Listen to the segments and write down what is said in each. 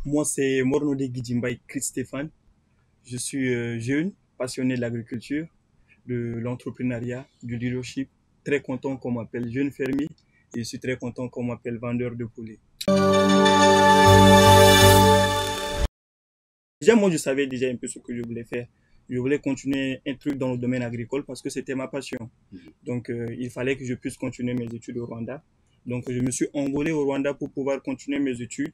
Moi, c'est Mornode Guidjimbaï Stéphane. Je suis jeune, passionné de l'agriculture, de l'entrepreneuriat, du leadership. Très content qu'on m'appelle jeune fermier et je suis très content qu'on m'appelle vendeur de poulet. Déjà, moi, je savais déjà un peu ce que je voulais faire. Je voulais continuer un truc dans le domaine agricole parce que c'était ma passion. Donc, il fallait que je puisse continuer mes études au Rwanda. Donc, je me suis envolé au Rwanda pour pouvoir continuer mes études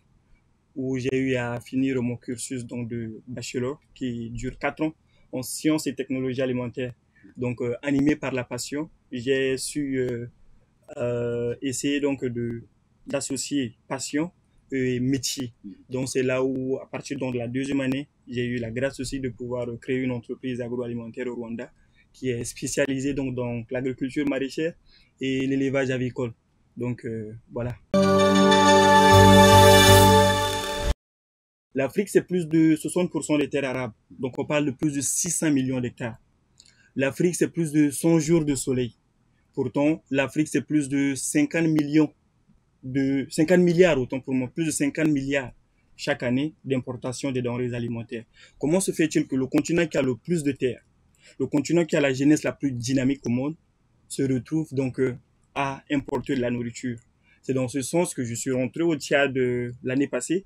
où j'ai eu à finir mon cursus donc, de bachelor qui dure 4 ans en sciences et technologies alimentaires. Donc, animé par la passion, j'ai su essayer donc d'associer passion et métier. Donc, c'est là où, à partir donc, de la deuxième année, j'ai eu la grâce aussi de pouvoir créer une entreprise agroalimentaire au Rwanda qui est spécialisée donc, dans l'agriculture maraîchère et l'élevage avicole. Donc, voilà. L'Afrique, c'est plus de 60% des terres arables. Donc, on parle de plus de 600 millions d'hectares. L'Afrique, c'est plus de 100 jours de soleil. Pourtant, l'Afrique, c'est plus de 50 milliards, autant pour moi, plus de 50 milliards chaque année d'importation des denrées alimentaires. Comment se fait-il que le continent qui a le plus de terres, le continent qui a la jeunesse la plus dynamique au monde, se retrouve donc à importer de la nourriture? C'est dans ce sens que je suis rentré au Tchad l'année passée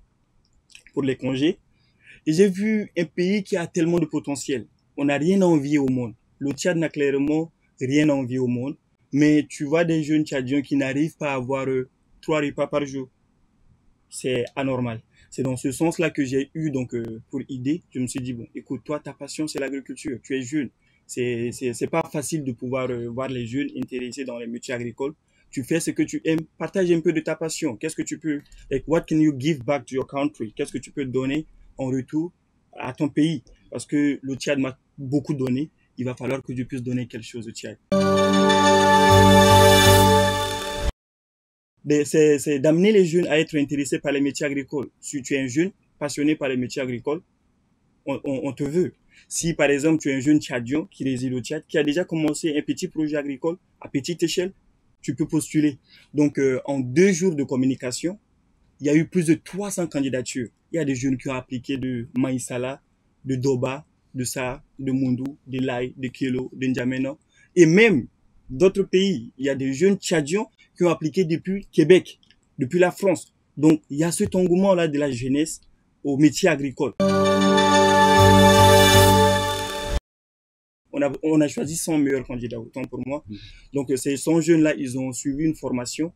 pour les congés. Et j'ai vu un pays qui a tellement de potentiel. On n'a rien à envier au monde. Le Tchad n'a clairement rien à envier au monde. Mais tu vois des jeunes Tchadiens qui n'arrivent pas à avoir 3 repas par jour. C'est anormal. C'est dans ce sens-là que j'ai eu donc pour idée. Je me suis dit, bon, écoute, toi, ta passion, c'est l'agriculture. Tu es jeune. C'est pas facile de pouvoir voir les jeunes intéressés dans les métiers agricoles. Tu fais ce que tu aimes. Partage un peu de ta passion. Qu'est-ce que tu peux, like, what can you give back to your country? Qu'est-ce que tu peux donner en retour à ton pays? Parce que le Tchad m'a beaucoup donné. Il va falloir que je puisse donner quelque chose au Tchad. C'est d'amener les jeunes à être intéressés par les métiers agricoles. Si tu es un jeune passionné par les métiers agricoles, on te veut. Si par exemple tu es un jeune Tchadien qui réside au Tchad, qui a déjà commencé un petit projet agricole à petite échelle, tu peux postuler. Donc en 2 jours de communication, il y a eu plus de 300 candidatures. Il y a des jeunes qui ont appliqué de Maïsala, de Doba, de Sa, de Mundu, de Lai, de Kelo, de N'Djamena. Et même d'autres pays. Il y a des jeunes Tchadiens qui ont appliqué depuis Québec, depuis la France. Donc, il y a cet engouement-là de la jeunesse au métier agricole. On a choisi 100 meilleurs candidats, autant pour moi. Donc, ces 100 jeunes-là, ils ont suivi une formation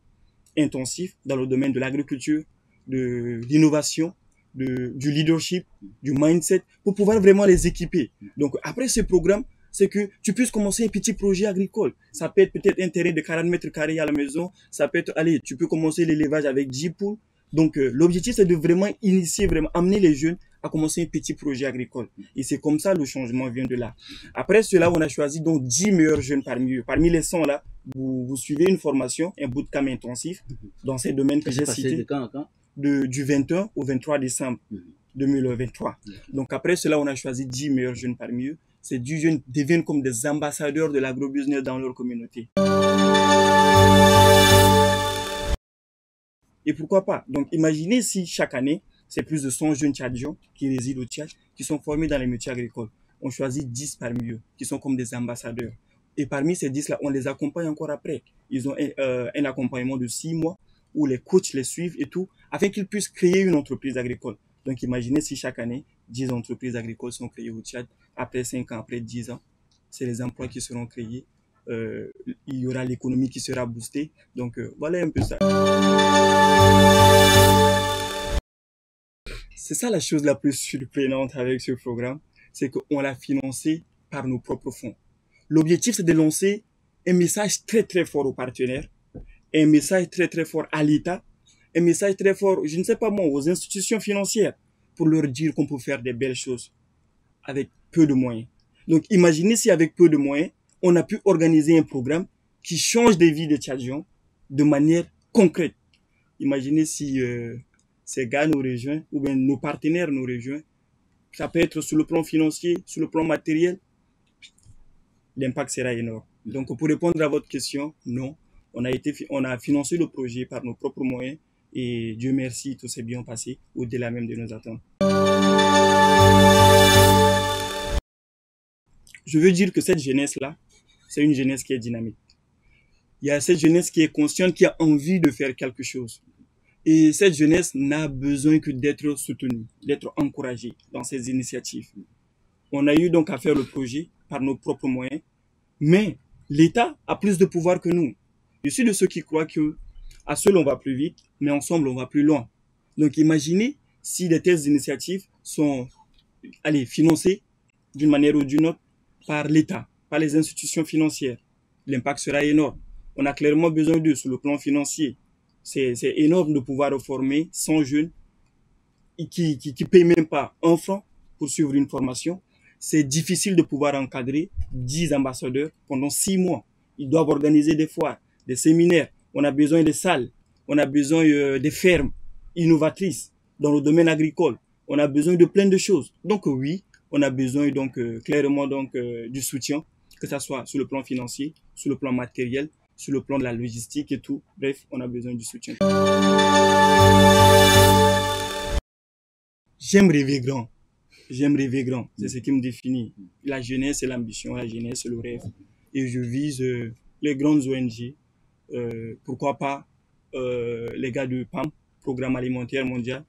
intensive dans le domaine de l'agriculture, de l'innovation, du leadership, du mindset, pour pouvoir vraiment les équiper. Donc, après ce programme, c'est que tu puisses commencer un petit projet agricole. Ça peut être peut-être un terrain de 40 mètres carrés à la maison. Ça peut être, allez, tu peux commencer l'élevage avec 10 poules. Donc, l'objectif, c'est de vraiment initier, vraiment amener les jeunes à commencer un petit projet agricole. Et c'est comme ça, le changement vient de là. Après cela, on a choisi donc 10 meilleurs jeunes parmi eux. Parmi les 100 là, vous suivez une formation, un bootcamp intensif dans ces domaines que j'ai cités. De quand à quand? Du 21 au 23 décembre 2023. Donc après cela, on a choisi 10 meilleurs jeunes parmi eux. Ces 10 jeunes deviennent comme des ambassadeurs de l'agrobusiness dans leur communauté. Et pourquoi pas? Donc imaginez si chaque année, c'est plus de 100 jeunes Tchadiens qui résident au Tchad, qui sont formés dans les métiers agricoles. On choisit 10 parmi eux, qui sont comme des ambassadeurs. Et parmi ces 10-là, on les accompagne encore après. Ils ont un accompagnement de 6 mois où les coachs les suivent et tout, afin qu'ils puissent créer une entreprise agricole. Donc imaginez si chaque année, 10 entreprises agricoles sont créées au Tchad, après 5 ans, après 10 ans, c'est les emplois qui seront créés. Il y aura l'économie qui sera boostée. Donc voilà un peu ça. C'est ça la chose la plus surprenante avec ce programme, c'est qu'on l'a financé par nos propres fonds. L'objectif, c'est de lancer un message très très fort aux partenaires, un message très très fort à l'État, un message très fort, je ne sais pas moi, aux institutions financières, pour leur dire qu'on peut faire des belles choses avec peu de moyens. Donc imaginez si avec peu de moyens, on a pu organiser un programme qui change des vies des Tchadiens de manière concrète. Imaginez si ces gars nous rejoignent, ou bien nos partenaires nous rejoignent. Ça peut être sur le plan financier, sur le plan matériel. L'impact sera énorme. Donc, pour répondre à votre question, non. On a financé le projet par nos propres moyens, Et Dieu merci, tout s'est bien passé, au-delà même de nos attentes. Je veux dire que cette jeunesse-là, c'est une jeunesse qui est dynamique. Il y a cette jeunesse qui est consciente, qui a envie de faire quelque chose. Et cette jeunesse n'a besoin que d'être soutenue, d'être encouragée dans ses initiatives. On a eu donc à faire le projet par nos propres moyens, mais l'État a plus de pouvoir que nous. Je suis de ceux qui croient que à seul on va plus vite, mais ensemble on va plus loin. Donc imaginez si de telles initiatives sont financées d'une manière ou d'une autre par l'État, par les institutions financières. L'impact sera énorme. On a clairement besoin d'eux sur le plan financier. C'est énorme de pouvoir former 100 jeunes qui ne payent même pas un franc pour suivre une formation. C'est difficile de pouvoir encadrer 10 ambassadeurs pendant 6 mois. Ils doivent organiser des foires, des séminaires. On a besoin de salles. On a besoin de fermes innovatrices dans le domaine agricole. On a besoin de plein de choses. Donc oui, on a besoin donc clairement donc du soutien, que ce soit sur le plan financier, sur le plan matériel, sur le plan de la logistique et tout. Bref, on a besoin du soutien. J'aime rêver grand. J'aime rêver grand. C'est ce qui me définit. La jeunesse, c'est l'ambition. La jeunesse, c'est le rêve. Et je vise les grandes ONG. Pourquoi pas les gars du PAM, Programme Alimentaire Mondial.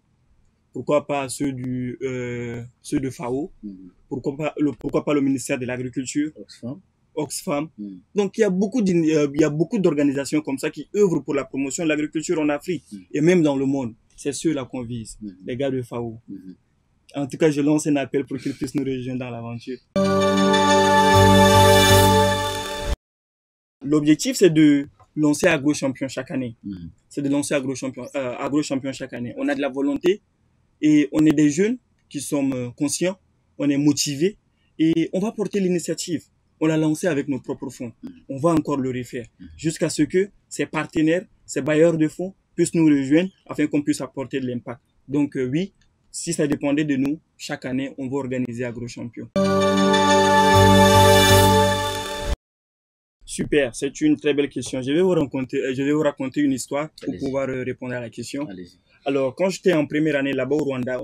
Pourquoi pas ceux de FAO. Pourquoi pas le ministère de l'Agriculture. Oxfam. Donc il y a beaucoup d'organisations comme ça qui œuvrent pour la promotion de l'agriculture en Afrique et même dans le monde. C'est ceux-là qu'on vise, les gars de FAO. En tout cas, je lance un appel pour qu'ils puissent nous rejoindre dans l'aventure. L'objectif, c'est de lancer AgroChampion chaque année. C'est de lancer AgroChampion chaque année. On a de la volonté et on est des jeunes qui sommes conscients, on est motivés et on va porter l'initiative. On l'a lancé avec nos propres fonds. On va encore le refaire jusqu'à ce que ces partenaires, ces bailleurs de fonds puissent nous rejoindre afin qu'on puisse apporter de l'impact. Donc oui, si ça dépendait de nous, chaque année, on va organiser AgroChampion. Super, c'est une très belle question. Je vais vous raconter une histoire pour pouvoir répondre à la question. Alors, quand j'étais en première année là-bas au Rwanda,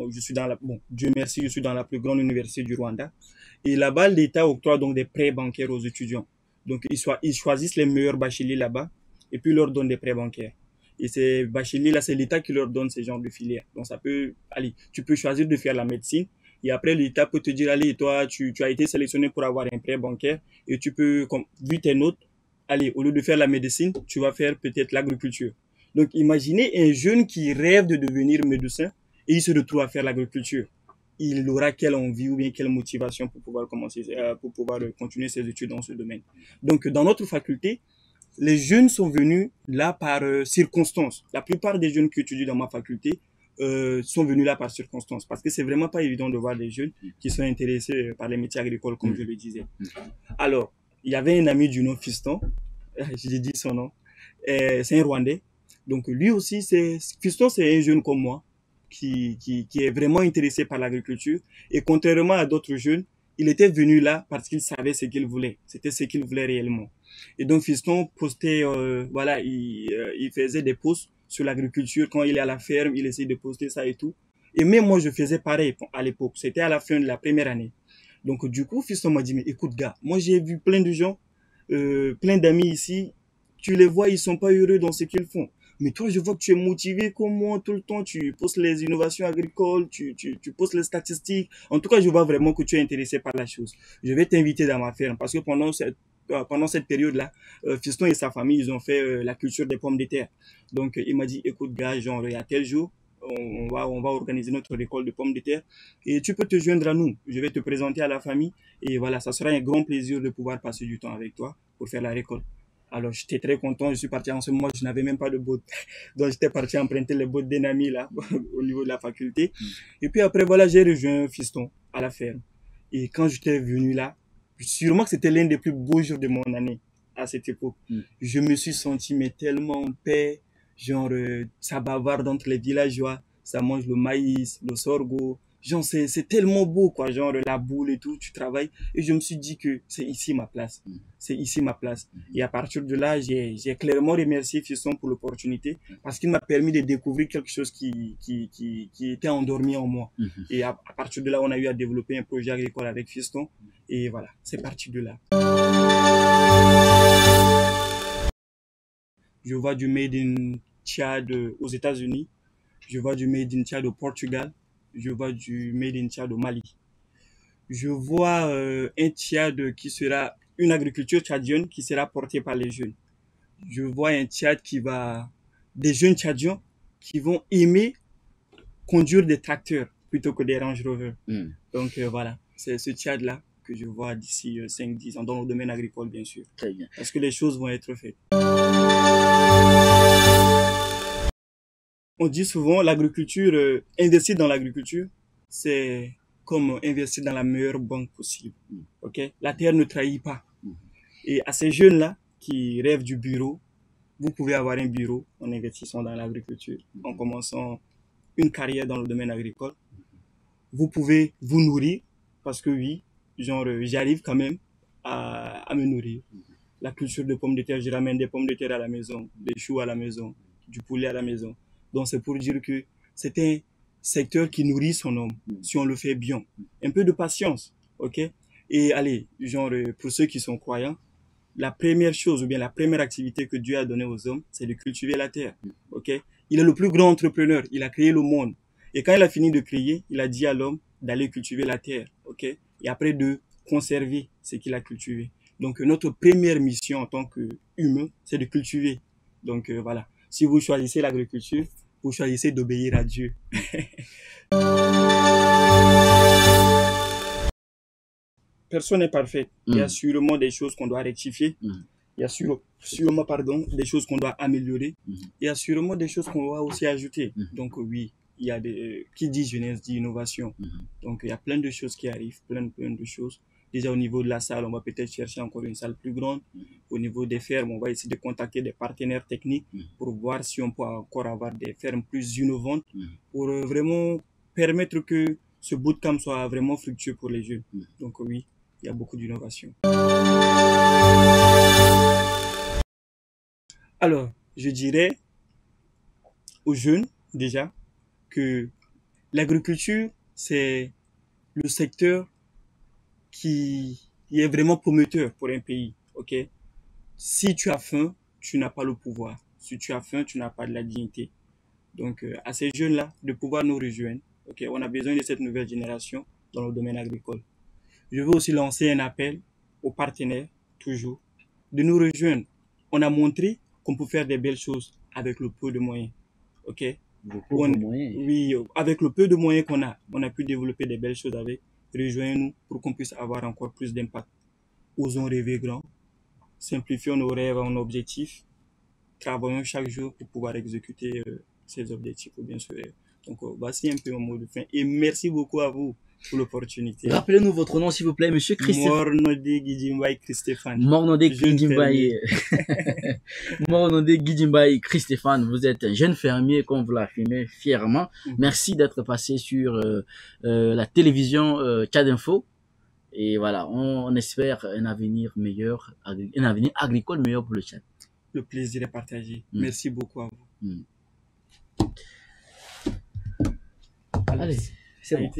Dieu merci, je suis dans la plus grande université du Rwanda. Et là-bas, l'État octroie donc des prêts bancaires aux étudiants. Donc, ils choisissent les meilleurs bacheliers là-bas et puis ils leur donnent des prêts bancaires. Et ces bacheliers-là, c'est l'État qui leur donne ces genres de filières. Donc, tu peux choisir de faire la médecine. Et après, l'État peut te dire, allez, toi, tu as été sélectionné pour avoir un prêt bancaire et tu peux, vu tes notes, allez, au lieu de faire la médecine, tu vas faire peut-être l'agriculture. Donc, imaginez un jeune qui rêve de devenir médecin et il se retrouve à faire l'agriculture. Il aura quelle envie ou bien quelle motivation pour pouvoir continuer ses études dans ce domaine. Donc, dans notre faculté, les jeunes sont venus là par circonstance. La plupart des jeunes qui étudient dans ma faculté sont venus là par circonstance parce que c'est vraiment pas évident de voir des jeunes qui sont intéressés par les métiers agricoles comme je le disais. Alors, il y avait un ami du nom Fiston, j'ai dit son nom, c'est un Rwandais. Donc lui aussi, Fiston, c'est un jeune comme moi qui est vraiment intéressé par l'agriculture et contrairement à d'autres jeunes, il était venu là parce qu'il savait ce qu'il voulait. C'était ce qu'il voulait réellement. Et donc Fiston postait, il faisait des posts sur l'agriculture. Quand il est à la ferme, il essaie de poster ça et tout. Et même moi, je faisais pareil à l'époque. C'était à la fin de la première année. Donc du coup, Fiston m'a dit, mais écoute gars, moi j'ai vu plein de gens, plein d'amis ici, tu les vois, ils sont pas heureux dans ce qu'ils font. Mais toi, je vois que tu es motivé comme moi tout le temps. Tu postes les innovations agricoles, tu postes les statistiques. En tout cas, je vois vraiment que tu es intéressé par la chose. Je vais t'inviter dans ma ferme parce que pendant cette période-là, Fiston et sa famille, ils ont fait la culture des pommes de terre. Donc, il m'a dit, écoute, gars, genre, il y a tel jour, on va organiser notre récolte de pommes de terre et tu peux te joindre à nous. Je vais te présenter à la famille et voilà, ça sera un grand plaisir de pouvoir passer du temps avec toi pour faire la récolte. Alors, j'étais très content. Je suis parti en ce moment, je n'avais même pas de bottes. Donc, j'étais parti emprunter les bottes d'un ami là, au niveau de la faculté. Et puis après, voilà, j'ai rejoint Fiston à la ferme. Et quand j'étais venu là, sûrement que c'était l'un des plus beaux jours de mon année à cette époque. Je me suis senti mais tellement en paix. Genre, ça bavarde entre les villageois. Ça mange le maïs, le sorgho. Genre, c'est tellement beau, quoi. Genre, la boule et tout, tu travailles. Et je me suis dit que c'est ici ma place. C'est ici ma place. Et à partir de là, j'ai clairement remercié Fiston pour l'opportunité parce qu'il m'a permis de découvrir quelque chose qui était endormi en moi. Et à partir de là, on a eu à développer un projet agricole avec Fiston. Et voilà, c'est parti de là. Je vois du Made in Tchad aux États-Unis. Je vois du Made in Tchad au Portugal. Je vois du Made in Tchad au Mali. Je vois un Tchad qui sera une agriculture tchadienne qui sera portée par les jeunes. Je vois un Tchad des jeunes Tchadiens qui vont aimer conduire des tracteurs plutôt que des Range Rover. Donc voilà, c'est ce Tchad-là que je vois d'ici 5-10 ans dans le domaine agricole, bien sûr. Très bien. Parce que les choses vont être faites. On dit souvent l'agriculture, investir dans l'agriculture, c'est comme investir dans la meilleure banque possible. Ok? La terre ne trahit pas. Et à ces jeunes-là qui rêvent du bureau, vous pouvez avoir un bureau en investissant dans l'agriculture, en commençant une carrière dans le domaine agricole. Vous pouvez vous nourrir, parce que oui, genre, j'arrive quand même à me nourrir. La culture de pommes de terre, je ramène des pommes de terre à la maison, des choux à la maison, du poulet à la maison. Donc c'est pour dire que c'est un secteur qui nourrit son homme, si on le fait bien. Un peu de patience, ok? Et allez, genre, pour ceux qui sont croyants, la première chose ou bien la première activité que Dieu a donnée aux hommes, c'est de cultiver la terre, ok? Il est le plus grand entrepreneur, il a créé le monde. Et quand il a fini de créer, il a dit à l'homme d'aller cultiver la terre, ok? Et après de conserver ce qu'il a cultivé. Donc notre première mission en tant qu'humain, c'est de cultiver. Donc voilà, si vous choisissez l'agriculture, vous choisissez d'obéir à Dieu. Personne n'est parfait. Il y a sûrement des choses qu'on doit rectifier. Il y a sûrement des choses qu'on doit améliorer. Il y a sûrement des choses qu'on doit aussi ajouter. Donc oui, il y a qui dit jeunesse dit innovation. Donc il y a plein de choses qui arrivent, plein de choses. Déjà au niveau de la salle, on va peut-être chercher encore une salle plus grande. Au niveau des fermes, on va essayer de contacter des partenaires techniques pour voir si on peut encore avoir des fermes plus innovantes pour vraiment permettre que ce bootcamp soit vraiment fructueux pour les jeunes. Donc oui, il y a beaucoup d'innovation. Alors, je dirais aux jeunes déjà que l'agriculture, c'est le secteur qui est vraiment prometteur pour un pays. Ok? Si tu as faim, tu n'as pas le pouvoir. Si tu as faim, tu n'as pas de la dignité. Donc, à ces jeunes-là, de pouvoir nous rejoindre. Ok? On a besoin de cette nouvelle génération dans le domaine agricole. Je veux aussi lancer un appel aux partenaires, toujours, de nous rejoindre. On a montré qu'on peut faire des belles choses avec le peu de moyens. Ok? Oui, avec le peu de moyens qu'on a, on a pu développer des belles choses avec. Rejoignez-nous pour qu'on puisse avoir encore plus d'impact. Osons rêver grand. Simplifions nos rêves en objectifs. Travaillons chaque jour pour pouvoir exécuter ces objectifs ou bien ce rêve. Donc, voici un peu mon mot de fin. Et merci beaucoup à vous pour l'opportunité. Rappelez-nous votre nom, s'il vous plaît, monsieur Christophe. Mornode Guidjimbaye Christéphane. Mornode Guidjimbaye. Mornode Guidjimbaye Christéphane. Vous êtes un jeune fermier, comme vous l'affirmez fièrement. Merci d'être passé sur la télévision Tchad Info. Et voilà, on espère un avenir meilleur, un avenir agricole meilleur pour le Tchad. Le plaisir est partagé. Merci beaucoup à vous. Allez, c'est bon.